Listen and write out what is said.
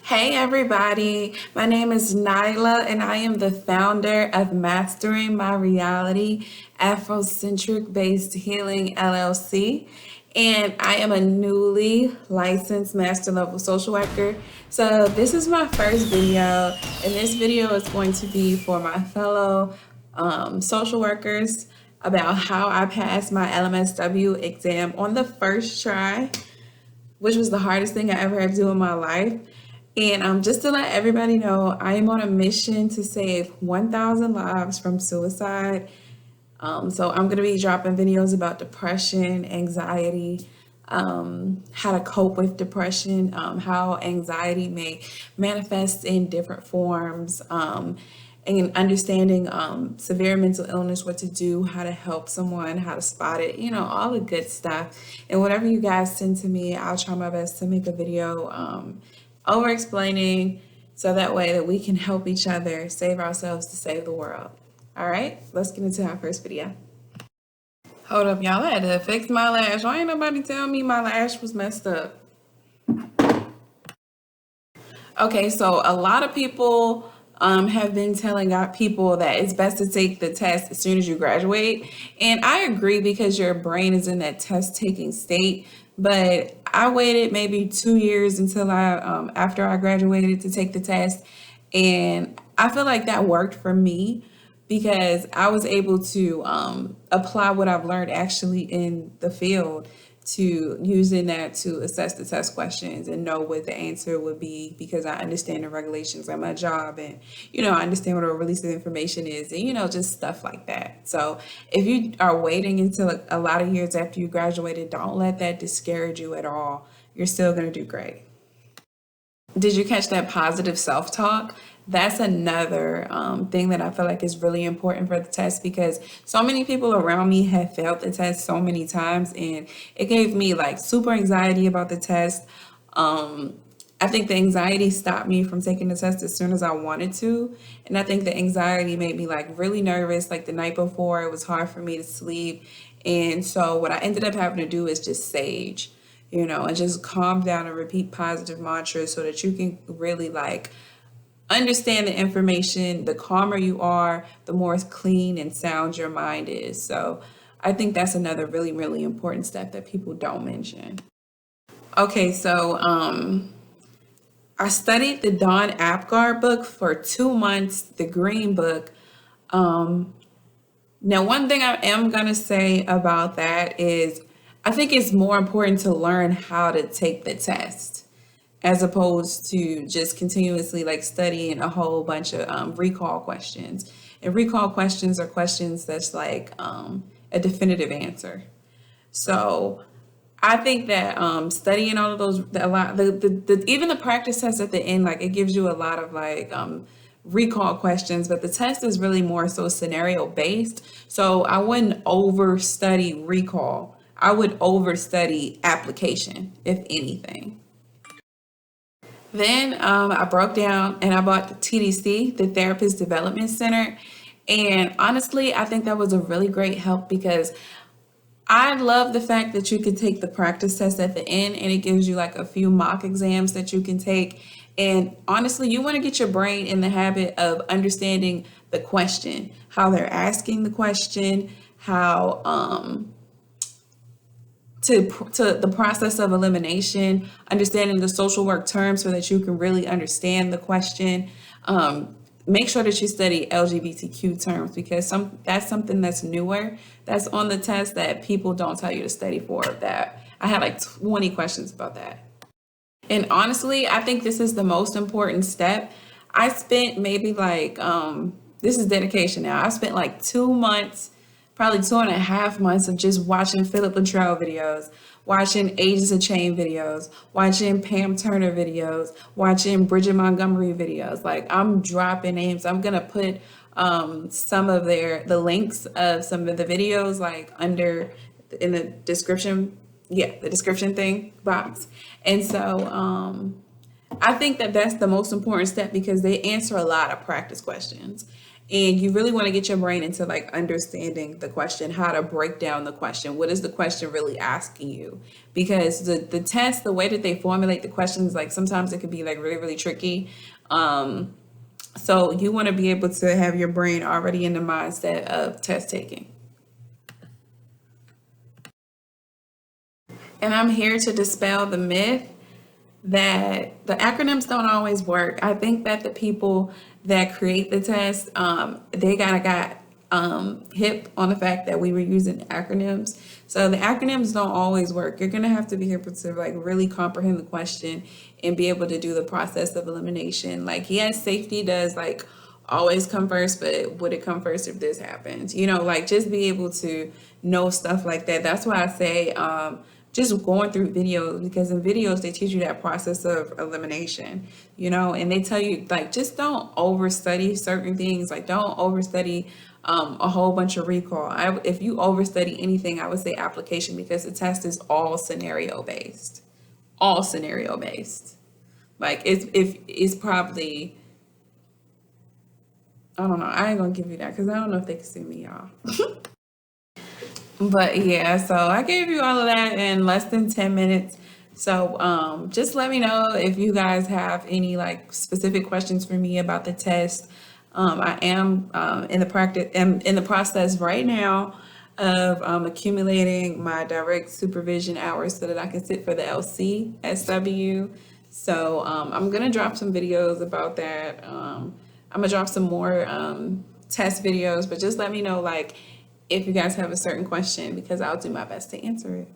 Hey everybody, my name is Nyla and I am the founder of Mastering My Reality Afrocentric Based Healing LLC, and I am a newly licensed master level social worker. So this is my first video, and this video is going to be for my fellow social workers about how I passed my LMSW exam on the first try, which was the hardest thing I ever had to do in my life. And just to let everybody know, I am on a mission to save 1,000 lives from suicide. So I'm going to be dropping videos about depression, anxiety, how to cope with depression, how anxiety may manifest in different forms, and understanding severe mental illness, what to do, how to help someone, how to spot it, all the good stuff. And whatever you guys send to me, I'll try my best to make a video over explaining so that way that we can help each other save ourselves to save the world. All right, let's get into our first video. Hold up, y'all. I had to fix my lash. Why ain't nobody tell me my lash was messed up? Okay, so a lot of people have been telling people that it's best to take the test as soon as you graduate. And I agree because your brain is in that test taking state. But I waited maybe 2 years until after I graduated to take the test. And I feel like that worked for me because I was able to apply what I've learned actually in the field to using that to assess the test questions and know what the answer would be because I understand the regulations of my job and, I understand what a release of information is and, just stuff like that. So if you are waiting until a lot of years after you graduated, don't let that discourage you at all. You're still going to do great. Did you catch that positive self-talk? That's another thing that I feel like is really important for the test because so many people around me have failed the test so many times and it gave me like super anxiety about the test. I think the anxiety stopped me from taking the test as soon as I wanted to. And I think the anxiety made me like really nervous. Like the night before, it was hard for me to sleep. And so what I ended up having to do is just sage, and just calm down and repeat positive mantras so that you can really like understand the information. The calmer you are, the more clean and sound your mind is. So I think that's another really, really important step that people don't mention. Okay, so I studied the Dawn Apgar book for 2 months, the Green book. Now, one thing I am going to say about that is I think it's more important to learn how to take the test as opposed to just continuously like studying a whole bunch of recall questions. And recall questions are questions that's like a definitive answer. So I think that studying all of those, even the practice test at the end, like it gives you a lot of like recall questions, but the test is really more so scenario based. So I wouldn't overstudy recall. I would overstudy application, if anything. Then I broke down and I bought the TDC, the Therapist Development Center. And honestly, I think that was a really great help because I love the fact that you can take the practice test at the end and it gives you like a few mock exams that you can take. And honestly, you want to get your brain in the habit of understanding the question, how they're asking the question, how to the process of elimination, understanding the social work terms so that you can really understand the question. Make sure that you study LGBTQ terms because that's something that's newer, that's on the test that people don't tell you to study for. That I had like 20 questions about that. And honestly, I think this is the most important step. I spent maybe like, this is dedication now. I spent like 2 months, probably 2.5 months of just watching Phillip Luttrell videos, watching Ages of Change videos, watching Pam Turner videos, watching Bridgette Montgomery videos. Like I'm dropping names. I'm going to put some of the links of some of the videos like under in the description. Yeah, the description thing box. And so I think that that's the most important step because they answer a lot of practice questions. And you really want to get your brain into like understanding the question, how to break down the question. What is the question really asking you? Because the test, the way that they formulate the questions, like sometimes it can be like really, really tricky. So you want to be able to have your brain already in the mindset of test taking. And I'm here to dispel the myth that the acronyms don't always work. I think that the people that create the test, they kind of got hip on the fact that we were using acronyms. So the acronyms don't always work. You're gonna have to be able to like really comprehend the question and be able to do the process of elimination. Like, yes, safety does like always come first, but would it come first if this happens? You know, like just be able to know stuff like that. That's why I say just going through videos, because in videos they teach you that process of elimination, you know, and they tell you like just don't overstudy certain things. Like don't overstudy a whole bunch of recall. If you overstudy anything, I would say application, because the test is all scenario based, all scenario based. Like it's probably, I don't know. I ain't gonna give you that because I don't know if they can see me, y'all. But yeah, so I gave you all of that in less than 10 minutes. So just let me know if you guys have any like specific questions for me about the test. I am in the process right now of accumulating my direct supervision hours so that I can sit for the LCSW. So I'm gonna drop some videos about that. I'm gonna drop some more test videos, but just let me know like if you guys have a certain question, because I'll do my best to answer it.